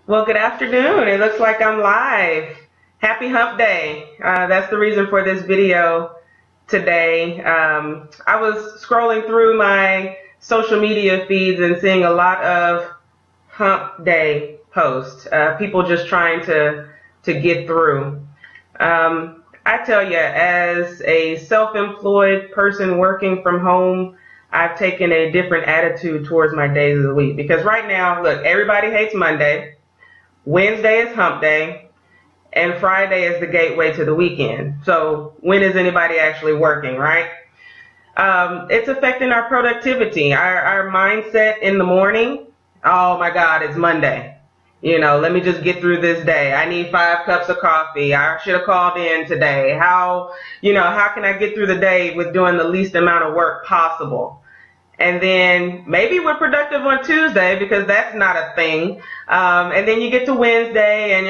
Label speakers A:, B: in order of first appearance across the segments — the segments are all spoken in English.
A: Well, good afternoon. It looks like I'm live. Happy Hump Day. That's the reason for this video today. I was scrolling through my social media feeds and seeing a lot of Hump Day posts. People just trying to get through. I tell you, as a self-employed person working from home, I've taken a different attitude towards my days of the week. Because right now, look, everybody hates Monday. Wednesday is hump day, and Friday is the gateway to the weekend. So when is anybody actually working, right? It's affecting our productivity, our mindset in the morning. Oh my God, it's Monday. Let me just get through this day. I need 5 cups of coffee. I should have called in today. How can I get through the day with doing the least amount of work possible? And then maybe we're productive on Tuesday because that's not a thing. And then you get to Wednesday and,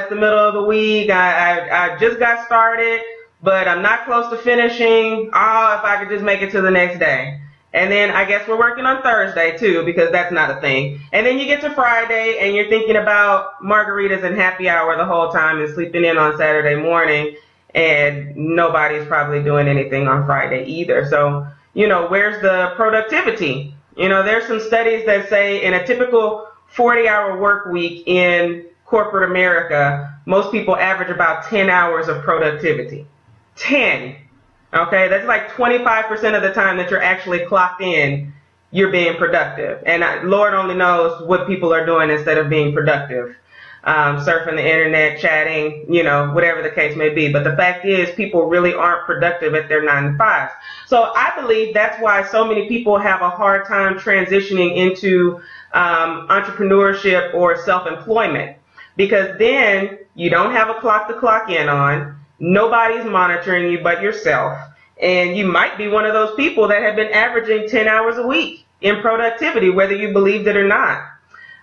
A: it's the middle of the week. I just got started, but I'm not close to finishing. If I could just make it to the next day. And then I guess we're working on Thursday too because that's not a thing. And then you get to Friday and you're thinking about margaritas and happy hour the whole time and sleeping in on Saturday morning. And nobody's probably doing anything on Friday either. So, where's the productivity? There's some studies that say in a typical 40-hour work week in corporate America, most people average about 10 hours of productivity. 10. Okay, that's like 25% of the time that you're actually clocked in, you're being productive. And Lord only knows what people are doing instead of being productive. Surfing the internet, chatting, whatever the case may be. But the fact is, people really aren't productive at their 9 to 5s. So I believe that's why so many people have a hard time transitioning into entrepreneurship or self-employment. Because then you don't have a clock to clock in on. Nobody's monitoring you but yourself. And you might be one of those people that have been averaging 10 hours a week in productivity, whether you believed it or not.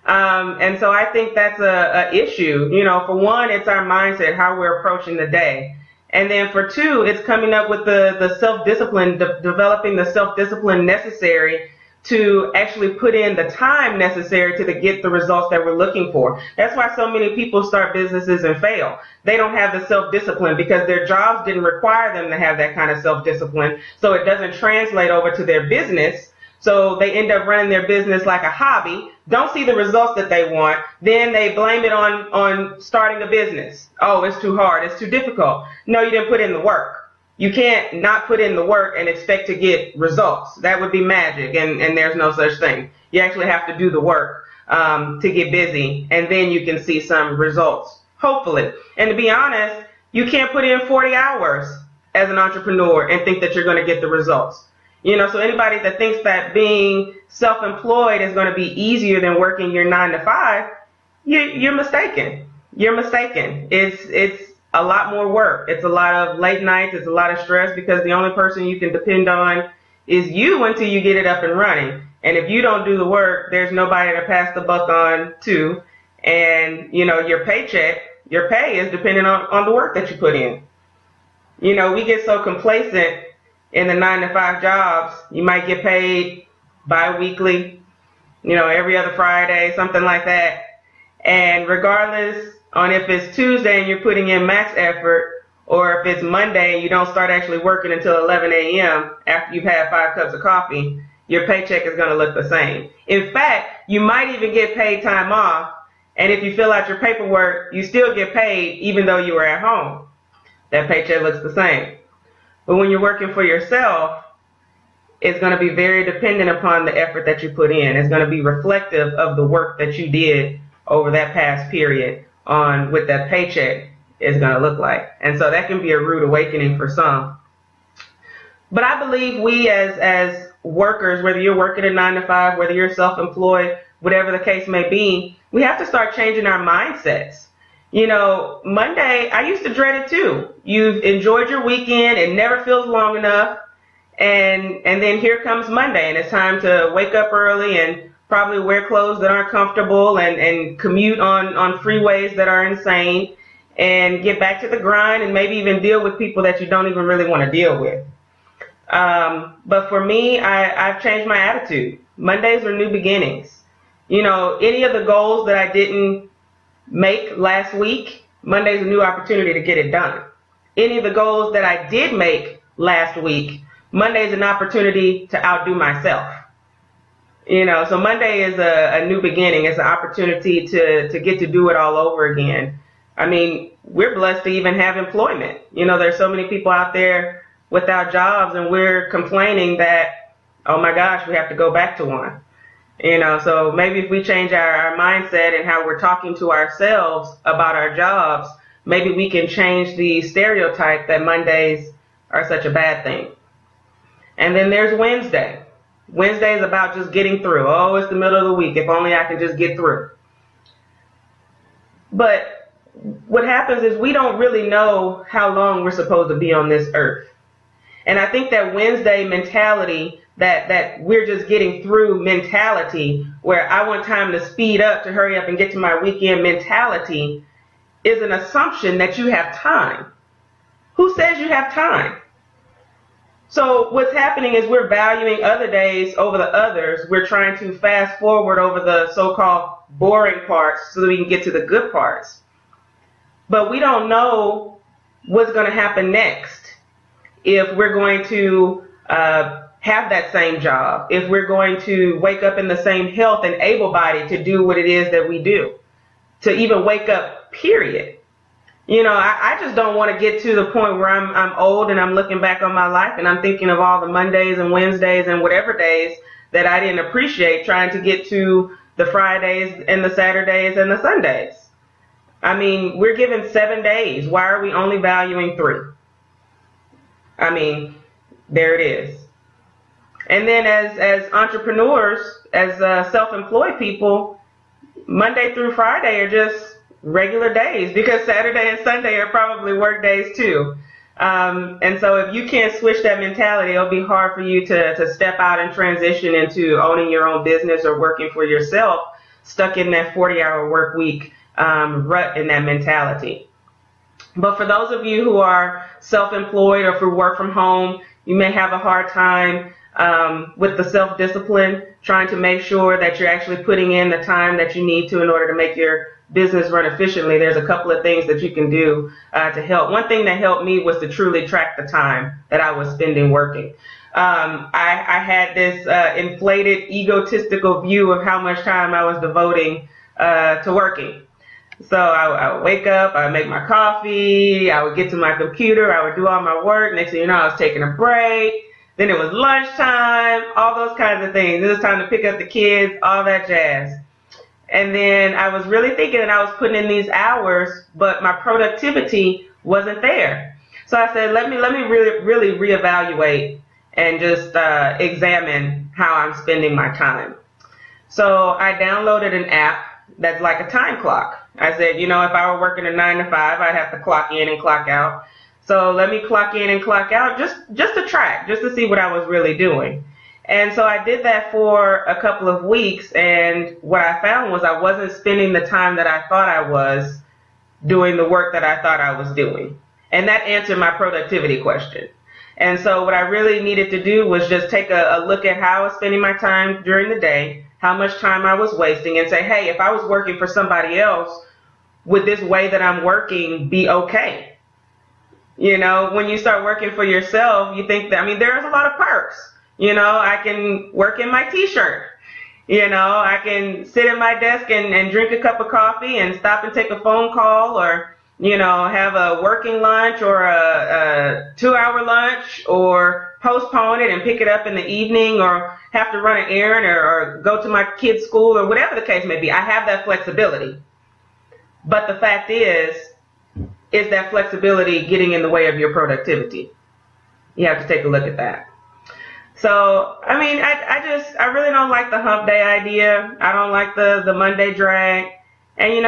A: And so I think that's a issue. For one, it's our mindset, how we're approaching the day. And then for two, it's coming up with the self-discipline, developing the self-discipline necessary to actually put in the time necessary to get the results that we're looking for. That's why so many people start businesses and fail. They don't have the self-discipline because their jobs didn't require them to have that kind of self-discipline. So it doesn't translate over to their business. So they end up running their business like a hobby, don't see the results that they want, then they blame it on starting a business. Oh, it's too hard, it's too difficult. No, you didn't put in the work. You can't not put in the work and expect to get results. That would be magic, and there's no such thing. You actually have to do the work to get busy, and then you can see some results, hopefully. And to be honest, you can't put in 40 hours as an entrepreneur and think that you're going to get the results. So anybody that thinks that being self-employed is going to be easier than working your 9 to 5, you're mistaken. You're mistaken. It's a lot more work. It's a lot of late nights. It's a lot of stress because the only person you can depend on is you until you get it up and running. And if you don't do the work, there's nobody to pass the buck on to. And, your paycheck, your pay is dependent on the work that you put in. We get so complacent in the 9 to 5 jobs. You might get paid bi-weekly, every other Friday, something like that. And regardless on if it's Tuesday and you're putting in max effort, or if it's Monday and you don't start actually working until 11 a.m. after you've had 5 cups of coffee, your paycheck is going to look the same. In fact, you might even get paid time off. And if you fill out your paperwork, you still get paid even though you were at home. That paycheck looks the same. But when you're working for yourself, it's going to be very dependent upon the effort that you put in. It's going to be reflective of the work that you did over that past period on what that paycheck is going to look like. And so that can be a rude awakening for some. But I believe we as workers, whether you're working a 9 to 5, whether you're self-employed, whatever the case may be, we have to start changing our mindsets. Monday, I used to dread it too. You've enjoyed your weekend. It never feels long enough. And then here comes Monday, and it's time to wake up early and probably wear clothes that aren't comfortable and commute on freeways that are insane and get back to the grind and maybe even deal with people that you don't even really want to deal with. But for me, I've changed my attitude. Mondays are new beginnings. Any of the goals that I didn't make last week, Monday's a new opportunity to get it done. Any of the goals that I did make last week, Monday's an opportunity to outdo myself. So Monday is a new beginning. It's an opportunity to get to do it all over again. I mean, we're blessed to even have employment. There's so many people out there without jobs, and we're complaining that, oh my gosh, we have to go back to one. So maybe if we change our mindset and how we're talking to ourselves about our jobs, maybe we can change the stereotype that Mondays are such a bad thing. And then there's Wednesday. Wednesday is about just getting through. Oh, it's the middle of the week. If only I can just get through. But what happens is we don't really know how long we're supposed to be on this earth. And I think that Wednesday mentality, that we're just getting through mentality, where I want time to speed up, to hurry up and get to my weekend mentality, is an assumption that you have time. Who says you have time? So what's happening is we're valuing other days over the others. We're trying to fast forward over the so-called boring parts so that we can get to the good parts. But we don't know what's going to happen next. If we're going to have that same job, if we're going to wake up in the same health and able-bodied to do what it is that we do, to even wake up, period. I just don't want to get to the point where I'm old and I'm looking back on my life and I'm thinking of all the Mondays and Wednesdays and whatever days that I didn't appreciate, trying to get to the Fridays and the Saturdays and the Sundays. I mean, we're given 7 days. Why are we only valuing 3? I mean, there it is. And then as entrepreneurs, as self-employed people, Monday through Friday are just regular days, because Saturday and Sunday are probably work days too. And so if you can't switch that mentality, it'll be hard for you to step out and transition into owning your own business or working for yourself, stuck in that 40-hour work week rut in that mentality. But for those of you who are self-employed or who work from home, you may have a hard time with the self-discipline, trying to make sure that you're actually putting in the time that you need to in order to make your business run efficiently. There's a couple of things that you can do to help. One thing that helped me was to truly track the time that I was spending working. I had this inflated, egotistical view of how much time I was devoting to working. So I would wake up, I would make my coffee, I would get to my computer, I would do all my work. Next thing you know, I was taking a break. Then it was lunchtime, all those kinds of things. It was time to pick up the kids, all that jazz. And then I was really thinking that I was putting in these hours, but my productivity wasn't there. So I said, let me really reevaluate and just examine how I'm spending my time. So I downloaded an app that's like a time clock. I said, if I were working a 9 to 5, I'd have to clock in and clock out. So let me clock in and clock out just to track, just to see what I was really doing. And so I did that for a couple of weeks, and what I found was I wasn't spending the time that I thought I was doing the work that I thought I was doing. And that answered my productivity question. And so what I really needed to do was just take a look at how I was spending my time during the day, how much time I was wasting, and say, hey, if I was working for somebody else, would this way that I'm working be okay? When you start working for yourself, you think that, there's a lot of perks. I can work in my t-shirt. I can sit at my desk and drink a cup of coffee and stop and take a phone call, or, have a working lunch or a 2-hour lunch, or postpone it and pick it up in the evening, or have to run an errand or go to my kid's school, or whatever the case may be. I have that flexibility. But the fact is that flexibility getting in the way of your productivity? You have to take a look at that. So, I really don't like the hump day idea. I don't like the Monday drag. And,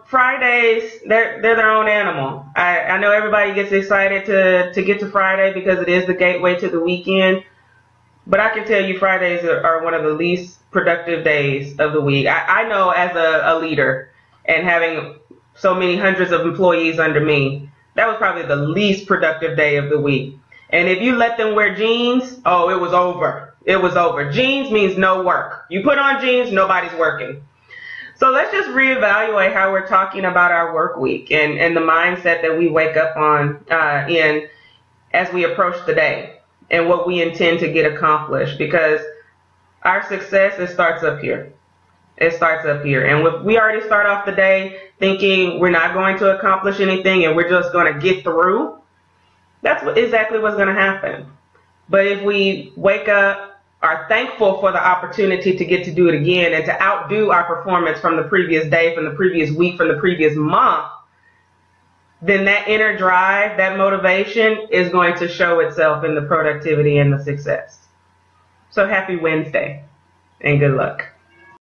A: Fridays, they're their own animal. I know everybody gets excited to get to Friday because it is the gateway to the weekend. But I can tell you Fridays are one of the least productive days of the week. I know as a leader, and having so many hundreds of employees under me, that was probably the least productive day of the week. And if you let them wear jeans, oh, it was over. It was over. Jeans means no work. You put on jeans, nobody's working. So let's just reevaluate how we're talking about our work week and the mindset that we wake up on in as we approach the day and what we intend to get accomplished, because our success, it starts up here. It starts up here. And if we already start off the day thinking we're not going to accomplish anything and we're just going to get through, that's exactly what's going to happen. But if we wake up, are thankful for the opportunity to get to do it again and to outdo our performance from the previous day, from the previous week, from the previous month, then that inner drive, that motivation is going to show itself in the productivity and the success. So happy Wednesday and good luck.